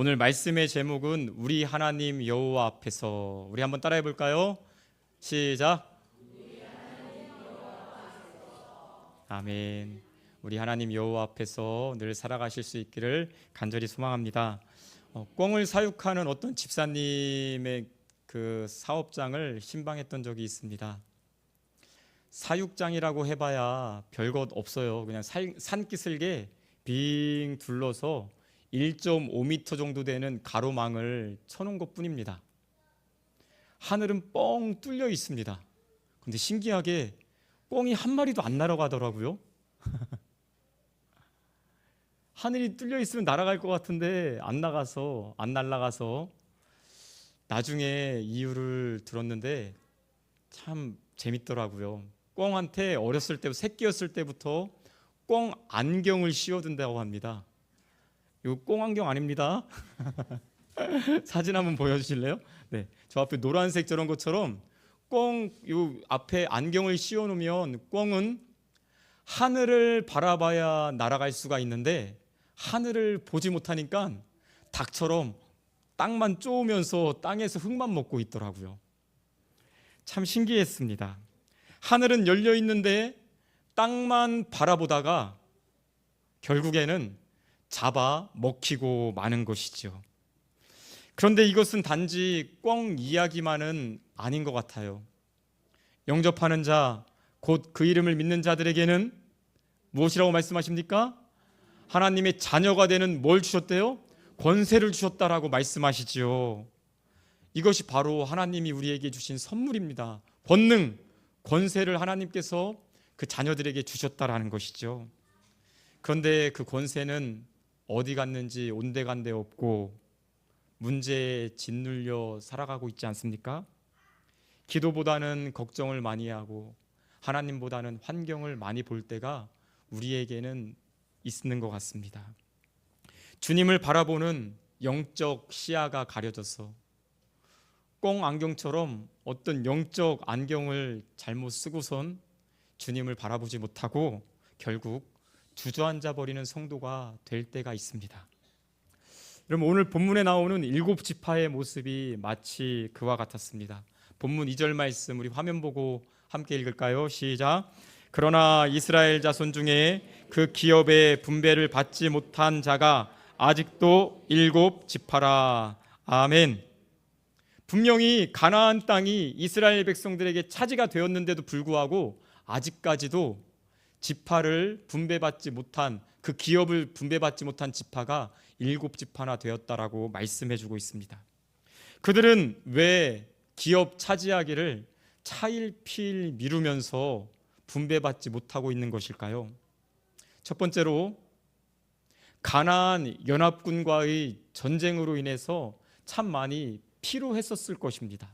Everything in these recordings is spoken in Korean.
오늘 말씀의 제목은 우리 하나님 여호와 앞에서. 우리 한번 따라해 볼까요? 시작. 아멘. 우리 하나님 여호와 앞에서 늘 살아가실 수 있기를 간절히 소망합니다. 꿩을 사육하는 어떤 집사님의 그 사업장을 신방했던 적이 있습니다. 사육장이라고 해봐야 별것 없어요. 그냥 산기슭에 빙 둘러서 1.5m 정도 되는 가로망을 쳐놓은 것뿐입니다. 하늘은 뻥 뚫려 있습니다. 근데 신기하게 꿩이 한 마리도 안 날아가더라고요. 하늘이 뚫려 있으면 날아갈 것 같은데 안 날아가서 나중에 이유를 들었는데 참 재밌더라고요. 꿩한테 어렸을 때, 새끼였을 때부터 꿩 안경을 씌워둔다고 합니다. 이거 꽁 안경 아닙니다. 사진 한번 보여주실래요? 네, 저 앞에 노란색 저런 것처럼 꽁 요 앞에 안경을 씌워 놓으면 꽁은 하늘을 바라봐야 날아갈 수가 있는데 하늘을 보지 못하니까 닭처럼 땅만 쪼으면서 땅에서 흙만 먹고 있더라고요. 참 신기했습니다. 하늘은 열려 있는데 땅만 바라보다가 결국에는 잡아 먹히고 마는 것이죠. 그런데 이것은 단지 꿩 이야기만은 아닌 것 같아요. 영접하는 자, 곧 그 이름을 믿는 자들에게는 무엇이라고 말씀하십니까? 하나님의 자녀가 되는 뭘 주셨대요? 권세를 주셨다라고 말씀하시지요. 이것이 바로 하나님이 우리에게 주신 선물입니다. 권능, 권세를 하나님께서 그 자녀들에게 주셨다라는 것이죠. 그런데 그 권세는 어디 갔는지 온데간데 없고 문제에 짓눌려 살아가고 있지 않습니까? 기도보다는 걱정을 많이 하고 하나님보다는 환경을 많이 볼 때가 우리에게는 있는 것 같습니다. 주님을 바라보는 영적 시야가 가려져서 꽁 안경처럼 어떤 영적 안경을 잘못 쓰고선 주님을 바라보지 못하고 결국 주저앉아 버리는 성도가 될 때가 있습니다. 여러분, 오늘 본문에 나오는 7지파의 모습이 마치 그와 같았습니다. 본문 2절 말씀 우리 화면 보고 함께 읽을까요? 시작. 그러나 이스라엘 자손 중에 그 기업의 분배를 받지 못한 자가 아직도 7지파라. 아멘. 분명히 가나안 땅이 이스라엘 백성들에게 차지가 되었는데도 불구하고 아직까지도 지파를 분배받지 못한, 그 기업을 분배받지 못한 지파가 7지파나 되었다라고 말씀해주고 있습니다. 그들은 왜 기업 차지하기를 차일피일 미루면서 분배받지 못하고 있는 것일까요? 첫 번째로 가나안 연합군과의 전쟁으로 인해서 참 많이 피로했었을 것입니다.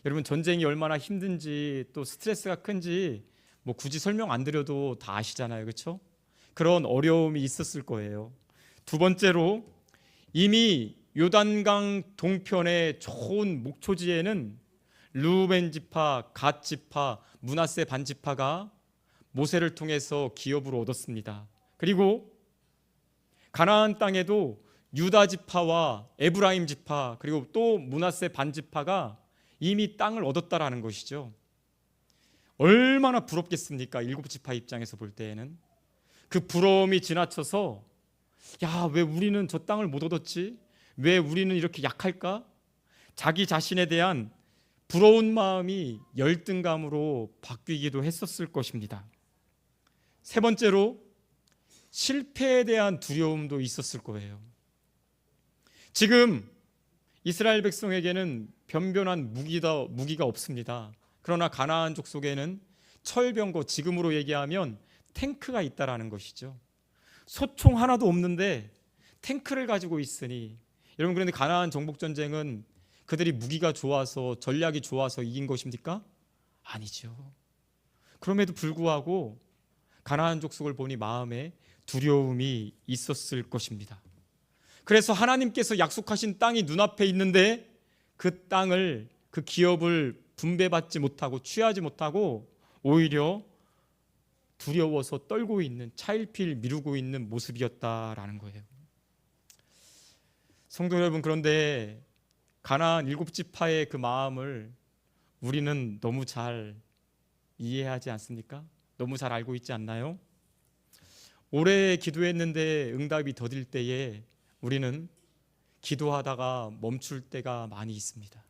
여러분, 전쟁이 얼마나 힘든지 또 스트레스가 큰지 뭐 굳이 설명 안 드려도 다 아시잖아요. 그렇죠? 그런 어려움이 있었을 거예요. 두 번째로 이미 요단강 동편의 좋은 목초지에는 르우벤 지파, 갓 지파, 므낫세 반 지파가 모세를 통해서 기업을 얻었습니다. 그리고 가나안 땅에도 유다 지파와 에브라임 지파 그리고 또 므낫세 반 지파가 이미 땅을 얻었다라는 것이죠. 얼마나 부럽겠습니까? 7지파 입장에서 볼 때에는. 그 부러움이 지나쳐서 야, 왜 우리는 저 땅을 못 얻었지? 왜 우리는 이렇게 약할까? 자기 자신에 대한 부러운 마음이 열등감으로 바뀌기도 했었을 것입니다. 세 번째로 실패에 대한 두려움도 있었을 거예요. 지금 이스라엘 백성에게는 변변한 무기가 없습니다. 그러나 가나안 족속에는 철병거, 지금으로 얘기하면 탱크가 있다라는 것이죠. 소총 하나도 없는데 탱크를 가지고 있으니, 여러분, 그런데 가나안 정복전쟁은 그들이 무기가 좋아서 전략이 좋아서 이긴 것입니까? 아니죠. 그럼에도 불구하고 가나안 족속을 보니 마음에 두려움이 있었을 것입니다. 그래서 하나님께서 약속하신 땅이 눈앞에 있는데 그 땅을, 그 기업을 분배받지 못하고 취하지 못하고 오히려 두려워서 떨고 있는, 차일피일 미루고 있는 모습이었다라는 거예요. 성도 여러분, 그런데 가나안 7지파의 그 마음을 우리는 너무 잘 이해하지 않습니까? 너무 잘 알고 있지 않나요? 오래 기도했는데 응답이 더딜 때에 우리는 기도하다가 멈출 때가 많이 있습니다.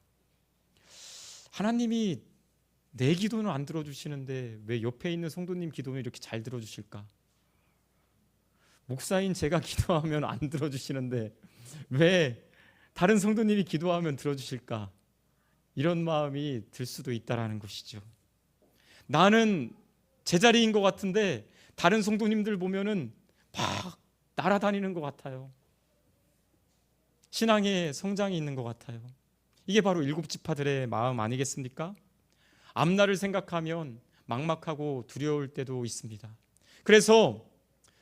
하나님이 내 기도는 안 들어주시는데 왜 옆에 있는 성도님 기도는 이렇게 잘 들어주실까? 목사인 제가 기도하면 안 들어주시는데 왜 다른 성도님이 기도하면 들어주실까? 이런 마음이 들 수도 있다라는 것이죠. 나는 제자리인 것 같은데 다른 성도님들 보면은 막 날아다니는 것 같아요. 신앙의 성장이 있는 것 같아요. 이게 바로 7지파들의 마음 아니겠습니까? 앞날을 생각하면 막막하고 두려울 때도 있습니다. 그래서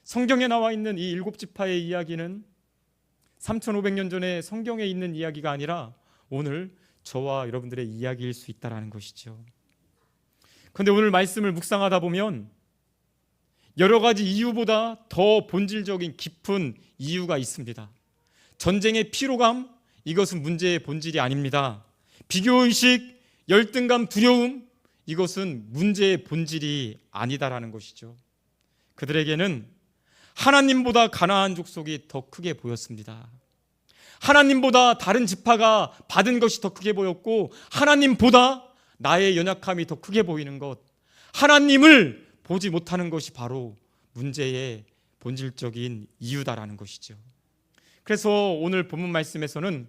성경에 나와 있는 이 7지파의 이야기는 3500년 전에 성경에 있는 이야기가 아니라 오늘 저와 여러분들의 이야기일 수 있다는 것이죠. 그런데 오늘 말씀을 묵상하다 보면 여러 가지 이유보다 더 본질적인 깊은 이유가 있습니다. 전쟁의 피로감, 이것은 문제의 본질이 아닙니다. 비교의식, 열등감, 두려움, 이것은 문제의 본질이 아니다라는 것이죠. 그들에게는 하나님보다 가나안 족속이 더 크게 보였습니다. 하나님보다 다른 지파가 받은 것이 더 크게 보였고, 하나님보다 나의 연약함이 더 크게 보이는 것, 하나님을 보지 못하는 것이 바로 문제의 본질적인 이유다라는 것이죠. 그래서 오늘 본문 말씀에서는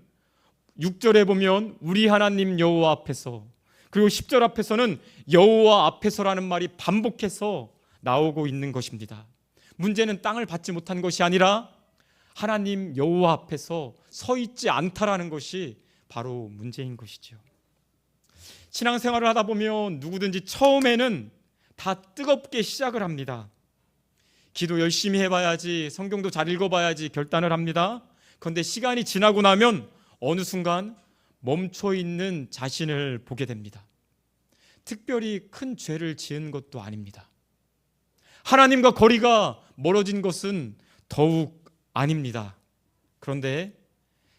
6절에 보면 우리 하나님 여호와 앞에서, 그리고 10절 앞에서는 여호와 앞에서라는 말이 반복해서 나오고 있는 것입니다. 문제는 땅을 받지 못한 것이 아니라 하나님 여호와 앞에서 서 있지 않다라는 것이 바로 문제인 것이죠. 신앙생활을 하다 보면 누구든지 처음에는 다 뜨겁게 시작을 합니다. 기도 열심히 해봐야지, 성경도 잘 읽어봐야지 결단을 합니다. 그런데 시간이 지나고 나면 어느 순간 멈춰있는 자신을 보게 됩니다. 특별히 큰 죄를 지은 것도 아닙니다. 하나님과 거리가 멀어진 것은 더욱 아닙니다. 그런데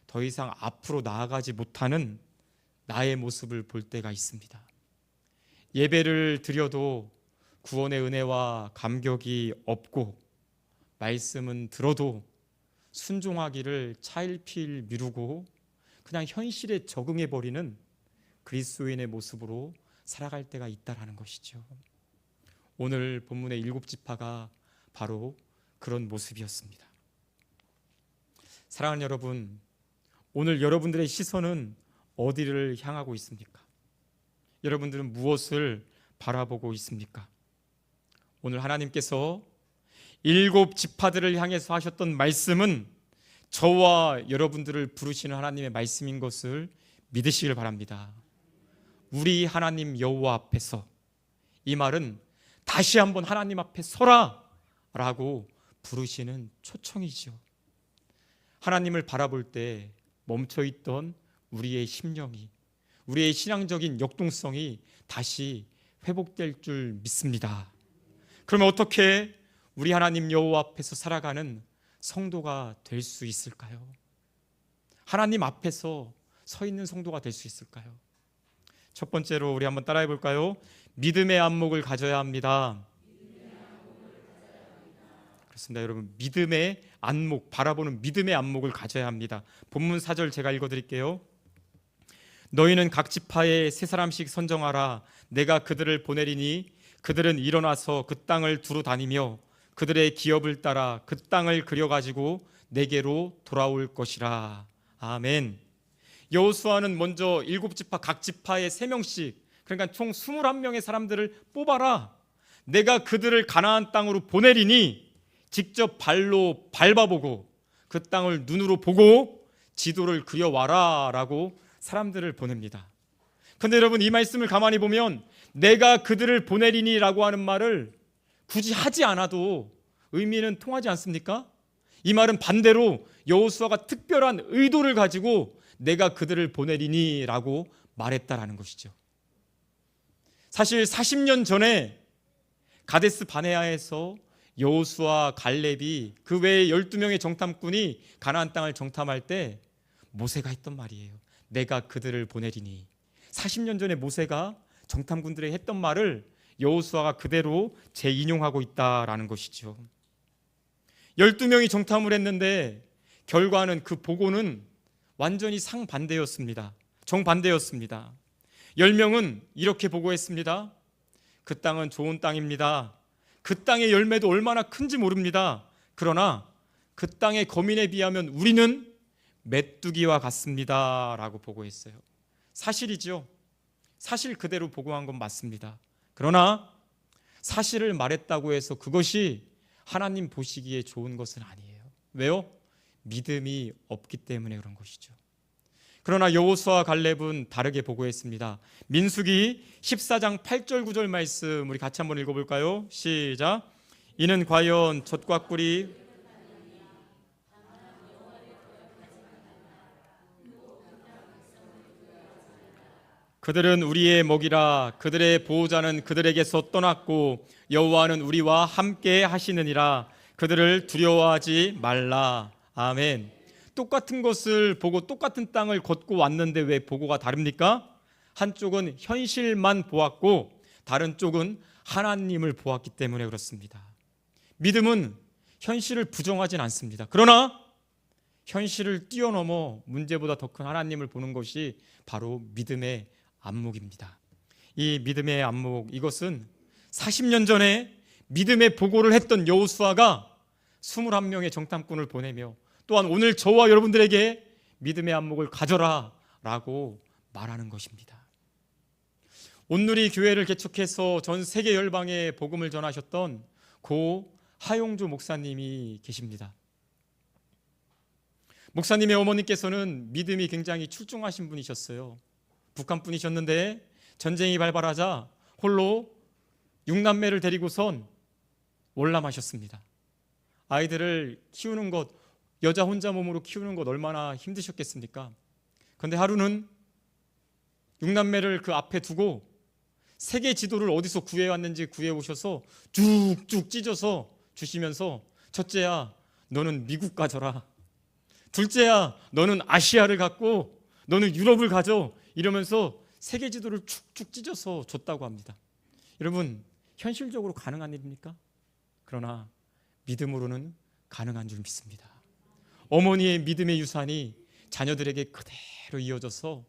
더 이상 앞으로 나아가지 못하는 나의 모습을 볼 때가 있습니다. 예배를 드려도 구원의 은혜와 감격이 없고, 말씀은 들어도 순종하기를 차일피일 미루고 그냥 현실에 적응해버리는 그리스도인의 모습으로 살아갈 때가 있다라는 것이죠. 오늘 본문의 7지파가 바로 그런 모습이었습니다. 사랑하는 여러분, 오늘 여러분들의 시선은 어디를 향하고 있습니까? 여러분들은 무엇을 바라보고 있습니까? 오늘 하나님께서 7지파들을 향해서 하셨던 말씀은 저와 여러분들을 부르시는 하나님의 말씀인 것을 믿으시길 바랍니다. 우리 하나님 여호와 앞에서, 이 말은 다시 한번 하나님 앞에 서라 라고 부르시는 초청이죠. 하나님을 바라볼 때 멈춰있던 우리의 심령이, 우리의 신앙적인 역동성이 다시 회복될 줄 믿습니다. 그러면 어떻게 우리 하나님 여호와 앞에서 살아가는 성도가 될 수 있을까요? 하나님 앞에서 서 있는 성도가 될 수 있을까요? 첫 번째로 우리 한번 따라해 볼까요? 믿음의 안목을 가져야 합니다. 그렇습니다, 여러분. 믿음의 안목, 바라보는 믿음의 안목을 가져야 합니다. 본문 4절 제가 읽어드릴게요. 너희는 각 지파에 세 사람씩 선정하라. 내가 그들을 보내리니 그들은 일어나서 그 땅을 두루 다니며 그들의 기업을 따라 그 땅을 그려가지고 내게로 돌아올 것이라. 아멘. 여호수아는 먼저 7지파 각 지파에 3명씩, 그러니까 총 21명의 사람들을 뽑아라. 내가 그들을 가나안 땅으로 보내리니 직접 발로 밟아보고 그 땅을 눈으로 보고 지도를 그려와라 라고 사람들을 보냅니다. 그런데 여러분, 이 말씀을 가만히 보면 내가 그들을 보내리니 라고 하는 말을 굳이 하지 않아도 의미는 통하지 않습니까? 이 말은 반대로 여호수아가 특별한 의도를 가지고 내가 그들을 보내리니 라고 말했다라는 것이죠. 사실 40년 전에 가데스 바네아에서 여호수아, 갈렙이 그 외에 12명의 정탐꾼이 가나안 땅을 정탐할 때 모세가 했던 말이에요. 내가 그들을 보내리니. 40년 전에 모세가 정탐꾼들에게 했던 말을 여호수아가 그대로 재인용하고 있다라는 것이죠. 12명이 정탐을 했는데 결과는 그 보고는 완전히 상반대였습니다. 정반대였습니다. 10명은 이렇게 보고했습니다. 그 땅은 좋은 땅입니다. 그 땅의 열매도 얼마나 큰지 모릅니다. 그러나 그 땅의 거민에 비하면 우리는 메뚜기와 같습니다 라고 보고했어요. 사실이죠. 사실 그대로 보고한 건 맞습니다. 그러나 사실을 말했다고 해서 그것이 하나님 보시기에 좋은 것은 아니에요. 왜요? 믿음이 없기 때문에 그런 것이죠. 그러나 여호수아와 갈렙은 다르게 보고했습니다. 민수기 14장 8절 9절 말씀 우리 같이 한번 읽어볼까요? 시작. 이는 과연 젖과 꿀이 그들은 우리의 먹이라. 그들의 보호자는 그들에게서 떠났고 여호와는 우리와 함께 하시느니라. 그들을 두려워하지 말라. 아멘. 똑같은 것을 보고 똑같은 땅을 걷고 왔는데 왜 보고가 다릅니까? 한쪽은 현실만 보았고 다른 쪽은 하나님을 보았기 때문에 그렇습니다. 믿음은 현실을 부정하진 않습니다. 그러나 현실을 뛰어넘어 문제보다 더 큰 하나님을 보는 것이 바로 믿음의 안목입니다. 이 믿음의 안목, 이것은 40년 전에 믿음의 보고를 했던 여호수아가 21명의 정탐꾼을 보내며 또한 오늘 저와 여러분들에게 믿음의 안목을 가져라 라고 말하는 것입니다. 온누리 교회를 개척해서 전 세계 열방에 복음을 전하셨던 고 하용조 목사님이 계십니다. 목사님의 어머니께서는 믿음이 굉장히 출중하신 분이셨어요. 북한 분이셨는데 전쟁이 발발하자 홀로 6남매를 데리고선 월남하셨습니다. 아이들을 키우는 것, 여자 혼자 몸으로 키우는 것 얼마나 힘드셨겠습니까? 그런데 하루는 6남매를 그 앞에 두고 세계 지도를 어디서 구해왔는지 구해오셔서 쭉쭉 찢어서 주시면서 첫째야, 너는 미국 가져라. 둘째야, 너는 아시아를 갖고 너는 유럽을 가져. 이러면서 세계 지도를 축축 찢어서 줬다고 합니다. 여러분, 현실적으로 가능한 일입니까? 그러나 믿음으로는 가능한 줄 믿습니다. 어머니의 믿음의 유산이 자녀들에게 그대로 이어져서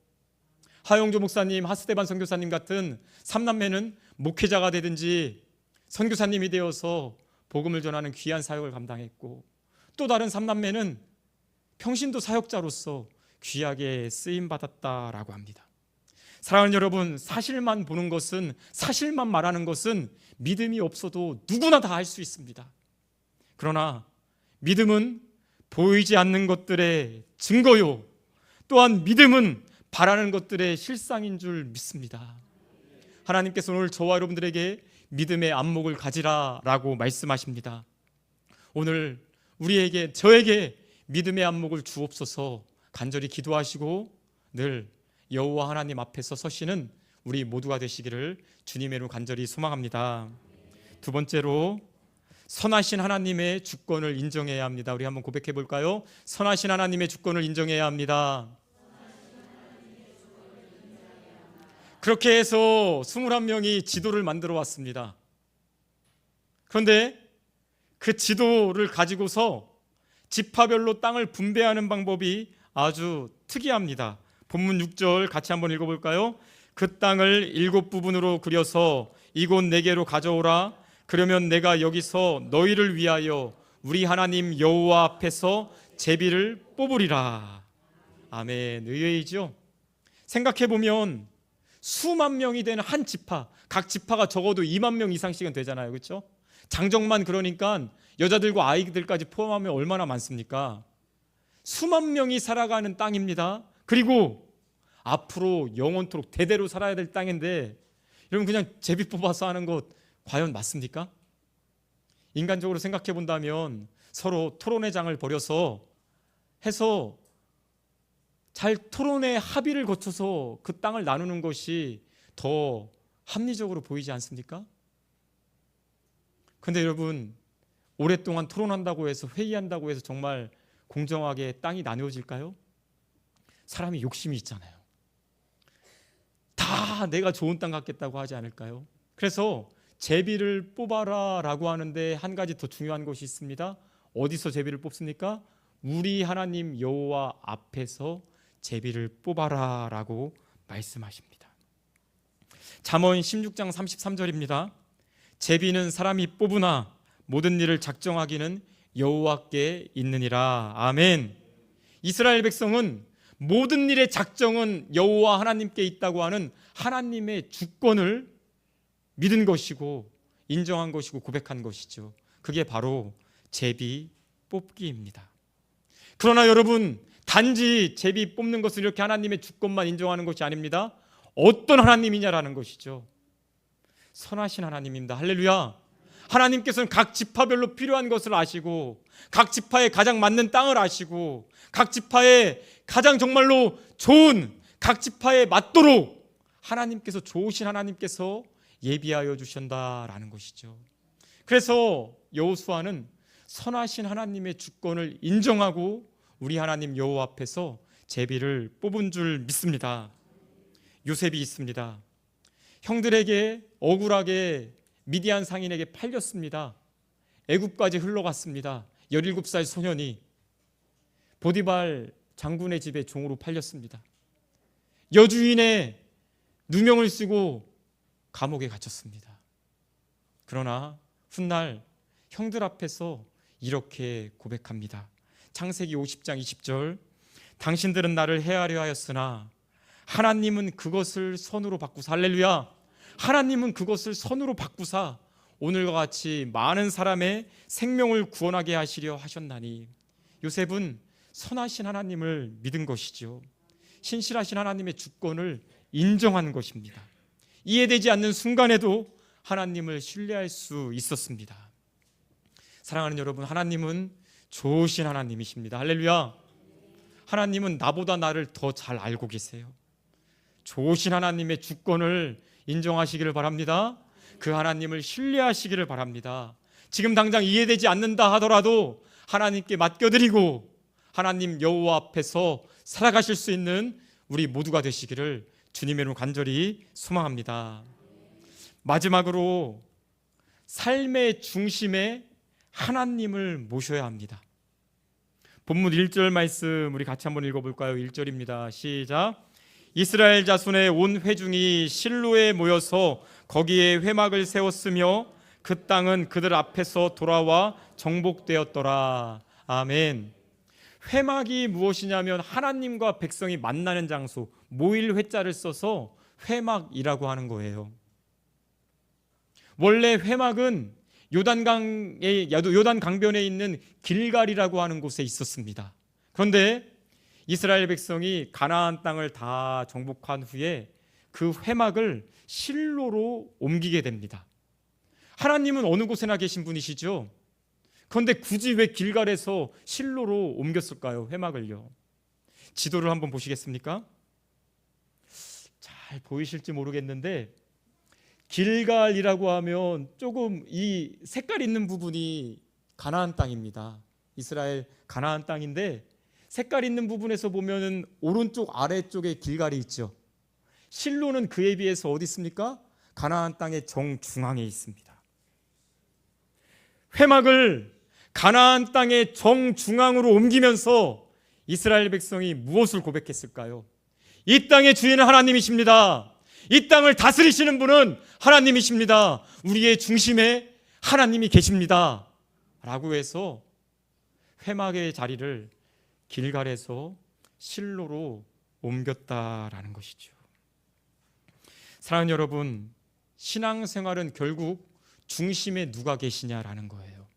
하용조 목사님, 하스데반 선교사님 같은 3남매는 목회자가 되든지 선교사님이 되어서 복음을 전하는 귀한 사역을 감당했고, 또 다른 3남매는 평신도 사역자로서 귀하게 쓰임받았다라고 합니다. 사랑하는 여러분, 사실만 보는 것은, 사실만 말하는 것은 믿음이 없어도 누구나 다 할 수 있습니다. 그러나 믿음은 보이지 않는 것들의 증거요, 또한 믿음은 바라는 것들의 실상인 줄 믿습니다. 하나님께서 오늘 저와 여러분들에게 믿음의 안목을 가지라라고 말씀하십니다. 오늘 우리에게, 저에게 믿음의 안목을 주옵소서 간절히 기도하시고 늘 여호와 하나님 앞에서 서시는 우리 모두가 되시기를 주님의 이름으로 간절히 소망합니다. 두 번째로, 선하신 하나님의 주권을 인정해야 합니다. 우리 한번 고백해 볼까요? 선하신 하나님의 주권을 인정해야 합니다. 그렇게 해서 21명이 지도를 만들어 왔습니다. 그런데 그 지도를 가지고서 지파별로 땅을 분배하는 방법이 아주 특이합니다. 본문 6절 같이 한번 읽어볼까요? 그 땅을 7부분으로 그려서 이곳 네개로 가져오라. 그러면 내가 여기서 너희를 위하여 우리 하나님 여호와 앞에서 제비를 뽑으리라. 아멘. 의외이죠? 생각해보면 수만 명이 되는 한 지파, 각 지파가 적어도 2만 명 이상씩은 되잖아요. 그렇죠? 장정만 그러니까 여자들과 아이들까지 포함하면 얼마나 많습니까? 수만 명이 살아가는 땅입니다. 그리고 앞으로 영원토록 대대로 살아야 될 땅인데 여러분, 그냥 제비 뽑아서 하는 것 과연 맞습니까? 인간적으로 생각해 본다면 서로 토론의 장을 벌여서 해서 잘 토론의 합의를 거쳐서 그 땅을 나누는 것이 더 합리적으로 보이지 않습니까? 그런데 여러분, 오랫동안 토론한다고 해서, 회의한다고 해서 정말 공정하게 땅이 나누어질까요? 사람이 욕심이 있잖아요. 다 내가 좋은 땅 갖겠다고 하지 않을까요? 그래서 제비를 뽑아라 라고 하는데 한 가지 더 중요한 것이 있습니다. 어디서 제비를 뽑습니까? 우리 하나님 여호와 앞에서 제비를 뽑아라 라고 말씀하십니다. 잠언 16장 33절입니다. 제비는 사람이 뽑으나 모든 일을 작정하기는 여호와께 있느니라. 아멘. 이스라엘 백성은 모든 일의 작정은 여호와 하나님께 있다고 하는 하나님의 주권을 믿은 것이고 인정한 것이고 고백한 것이죠. 그게 바로 제비 뽑기입니다. 그러나 여러분, 단지 제비 뽑는 것을 이렇게 하나님의 주권만 인정하는 것이 아닙니다. 어떤 하나님이냐라는 것이죠. 선하신 하나님입니다. 할렐루야. 하나님께서는 각 지파별로 필요한 것을 아시고 각 지파에 가장 맞는 땅을 아시고 각 지파에 가장 정말로 좋은 각 지파에 맞도록 하나님께서 좋으신 하나님께서 예비하여 주신다라는 것이죠. 그래서 여호수아는 선하신 하나님의 주권을 인정하고 우리 하나님 여호와 앞에서 제비를 뽑은 줄 믿습니다. 요셉이 있습니다. 형들에게 억울하게 미디안 상인에게 팔렸습니다. 애굽까지 흘러갔습니다. 17살 소년이 보디발 장군의 집에 종으로 팔렸습니다. 여주인의 누명을 쓰고 감옥에 갇혔습니다. 그러나 훗날 형들 앞에서 이렇게 고백합니다. 창세기 50장 20절, 당신들은 나를 해하려 하였으나 하나님은 그것을 선으로 바꾸사, 할렐루야, 하나님은 그것을 선으로 바꾸사 오늘과 같이 많은 사람의 생명을 구원하게 하시려 하셨나니. 요셉은 선하신 하나님을 믿은 것이죠. 신실하신 하나님의 주권을 인정한 것입니다. 이해되지 않는 순간에도 하나님을 신뢰할 수 있었습니다. 사랑하는 여러분, 하나님은 좋으신 하나님이십니다. 할렐루야. 하나님은 나보다 나를 더 잘 알고 계세요. 좋으신 하나님의 주권을 인정하시기를 바랍니다. 그 하나님을 신뢰하시기를 바랍니다. 지금 당장 이해되지 않는다 하더라도 하나님께 맡겨드리고 하나님 여호와 앞에서 살아가실 수 있는 우리 모두가 되시기를 주님의 이름으로 간절히 소망합니다. 마지막으로 삶의 중심에 하나님을 모셔야 합니다. 본문 1절 말씀 우리 같이 한번 읽어볼까요? 1절입니다. 시작. 이스라엘 자손의 온 회중이 실로에 모여서 거기에 회막을 세웠으며 그 땅은 그들 앞에서 돌아와 정복되었더라. 아멘. 회막이 무엇이냐면 하나님과 백성이 만나는 장소, 모일 회자를 써서 회막이라고 하는 거예요. 원래 회막은 요단 강변에 있는 길갈이라고 하는 곳에 있었습니다. 그런데 이스라엘 백성이 가나안 땅을 다 정복한 후에 그 회막을 실로로 옮기게 됩니다. 하나님은 어느 곳에나 계신 분이시죠. 그런데 굳이 왜 길갈에서 실로로 옮겼을까요? 회막을요. 지도를 한번 보시겠습니까? 잘 보이실지 모르겠는데 길갈이라고 하면 조금 이 색깔 있는 부분이 가나안 땅입니다. 이스라엘 가나안 땅인데 색깔 있는 부분에서 보면은 오른쪽 아래쪽에 길갈이 있죠. 실로는 그에 비해서 어디 있습니까? 가나안 땅의 정중앙에 있습니다. 회막을 가나안 땅의 정중앙으로 옮기면서 이스라엘 백성이 무엇을 고백했을까요? 이 땅의 주인은 하나님이십니다. 이 땅을 다스리시는 분은 하나님이십니다. 우리의 중심에 하나님이 계십니다. 라고 해서 회막의 자리를 길갈에서 실로로 옮겼다라는 것이죠. 사랑하는 여러분, 신앙생활은 결국 중심에 누가 계시냐라는 거예요.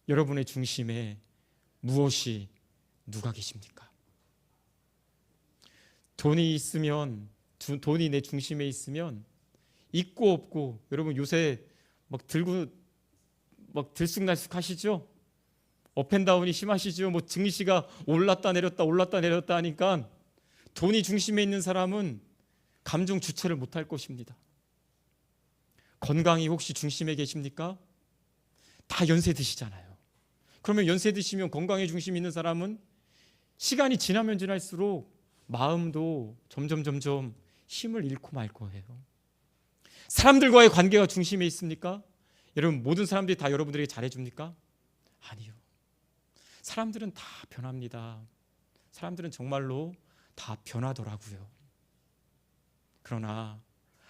여러분의 중심에 무엇이 누가 계십니까? 돈이 있으면, 돈이 내 중심에 있으면 있고 없고, 여러분 요새 막 들쑥날쑥 하시죠? 업앤다운이 심하시죠? 증시가 올랐다 내렸다 하니까 돈이 중심에 있는 사람은 감정 주체를 못할 것입니다. 건강이 혹시 중심에 계십니까? 다 연세 드시잖아요. 그러면 연세 드시면 건강의 중심이 있는 사람은 시간이 지나면 지날수록 마음도 점점 힘을 잃고 말 거예요. 사람들과의 관계가 중심에 있습니까? 여러분, 모든 사람들이 다 여러분들에게 잘해줍니까? 아니요. 사람들은 다 변합니다. 사람들은 정말로 다 변하더라고요. 그러나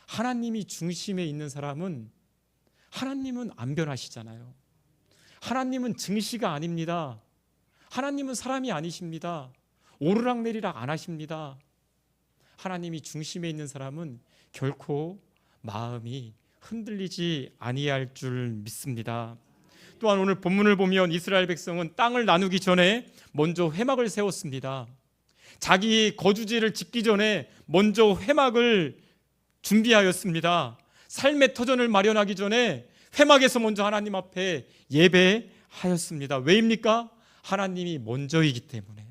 하나님이 중심에 있는 사람은, 하나님은 안 변하시잖아요. 하나님은 증시가 아닙니다. 하나님은 사람이 아니십니다. 오르락내리락 안 하십니다. 하나님이 중심에 있는 사람은 결코 마음이 흔들리지 아니할 줄 믿습니다. 또한 오늘 본문을 보면 이스라엘 백성은 땅을 나누기 전에 먼저 회막을 세웠습니다. 자기 거주지를 짓기 전에 먼저 회막을 준비하였습니다. 삶의 터전을 마련하기 전에 회막에서 먼저 하나님 앞에 예배하였습니다. 왜입니까? 하나님이 먼저이기 때문에.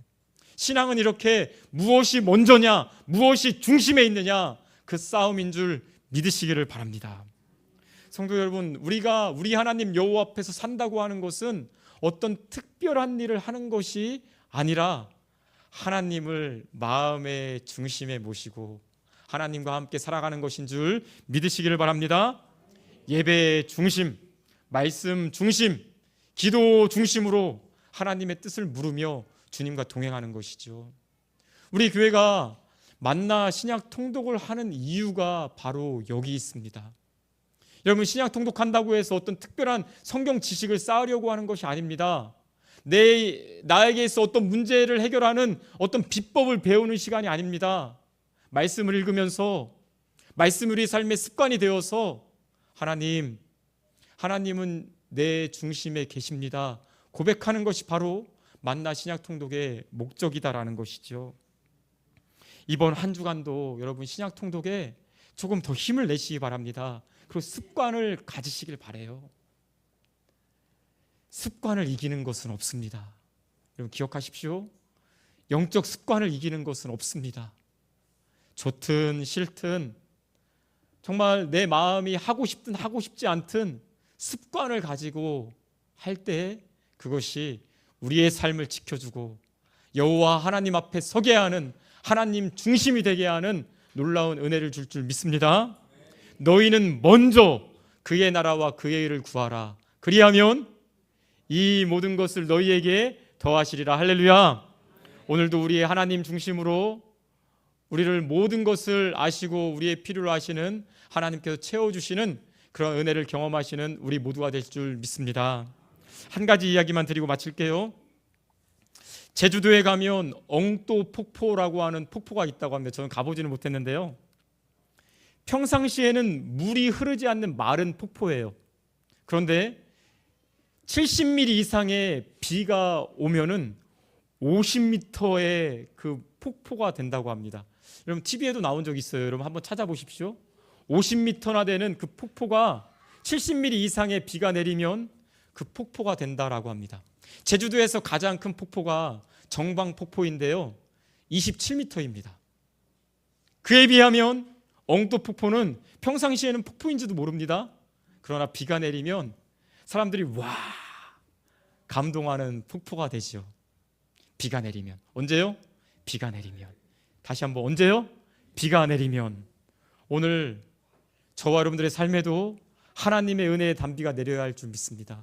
신앙은 이렇게 무엇이 먼저냐, 무엇이 중심에 있느냐, 그 싸움인 줄 믿으시기를 바랍니다. 성도 여러분, 우리가 우리 하나님 여호와 앞에서 산다고 하는 것은 어떤 특별한 일을 하는 것이 아니라 하나님을 마음의 중심에 모시고 하나님과 함께 살아가는 것인 줄 믿으시기를 바랍니다. 예배 중심, 말씀 중심, 기도 중심으로 하나님의 뜻을 물으며 주님과 동행하는 것이죠. 우리 교회가 만나 신약 통독을 하는 이유가 바로 여기 있습니다. 여러분, 신약 통독한다고 해서 어떤 특별한 성경 지식을 쌓으려고 하는 것이 아닙니다. 나에게 있어 어떤 문제를 해결하는 어떤 비법을 배우는 시간이 아닙니다. 말씀을 읽으면서 말씀이 우리 삶의 습관이 되어서 하나님은 내 중심에 계십니다 고백하는 것이 바로 만나 신약 통독의 목적이다라는 것이죠. 이번 한 주간도 여러분 신약 통독에 조금 더 힘을 내시기 바랍니다. 그리고 습관을 가지시길 바라요. 습관을 이기는 것은 없습니다. 여러분 기억하십시오. 영적 습관을 이기는 것은 없습니다. 좋든 싫든 정말 내 마음이 하고 싶든 하고 싶지 않든 습관을 가지고 할 때 그것이 우리의 삶을 지켜주고 여호와 하나님 앞에 서게 하는, 하나님 중심이 되게 하는 놀라운 은혜를 줄 믿습니다. 너희는 먼저 그의 나라와 그의 의를 구하라. 그리하면 이 모든 것을 너희에게 더하시리라. 할렐루야. 오늘도 우리의 하나님 중심으로 우리를 모든 것을 아시고 우리의 필요로 하시는 하나님께서 채워주시는 그런 은혜를 경험하시는 우리 모두가 될 줄 믿습니다. 한 가지 이야기만 드리고 마칠게요. 제주도에 가면 엉또 폭포라고 하는 폭포가 있다고 합니다. 저는 가보지는 못했는데요, 평상시에는 물이 흐르지 않는 마른 폭포예요. 그런데 70mm 이상의 비가 오면은 50m의 그 폭포가 된다고 합니다. 여러분 TV에도 나온 적 있어요. 여러분 한번 찾아보십시오. 50m나 되는 그 폭포가 70mm 이상의 비가 내리면 그 폭포가 된다라고 합니다. 제주도에서 가장 큰 폭포가 정방폭포인데요, 27m입니다. 그에 비하면 엉또폭포는 평상시에는 폭포인지도 모릅니다. 그러나 비가 내리면 사람들이 와 감동하는 폭포가 되죠. 비가 내리면. 언제요? 비가 내리면. 다시 한번, 언제요? 비가 내리면. 오늘 저와 여러분들의 삶에도 하나님의 은혜의 단비가 내려야 할 줄 믿습니다.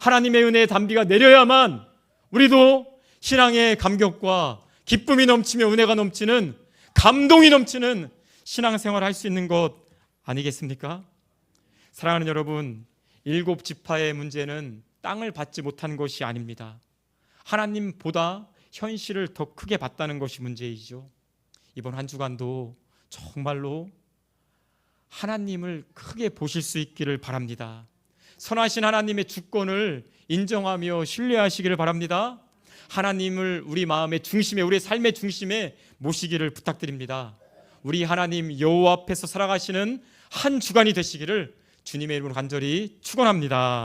하나님의 은혜의 단비가 내려야만 우리도 신앙의 감격과 기쁨이 넘치며 은혜가 넘치는, 감동이 넘치는 신앙생활을 할 수 있는 것 아니겠습니까? 사랑하는 여러분, 7지파의 문제는 땅을 받지 못한 것이 아닙니다. 하나님보다 현실을 더 크게 봤다는 것이 문제이죠. 이번 한 주간도 정말로 하나님을 크게 보실 수 있기를 바랍니다. 선하신 하나님의 주권을 인정하며 신뢰하시기를 바랍니다. 하나님을 우리 마음의 중심에, 우리의 삶의 중심에 모시기를 부탁드립니다. 우리 하나님 여호와 앞에서 살아가시는 한 주간이 되시기를 주님의 이름으로 간절히 축원합니다.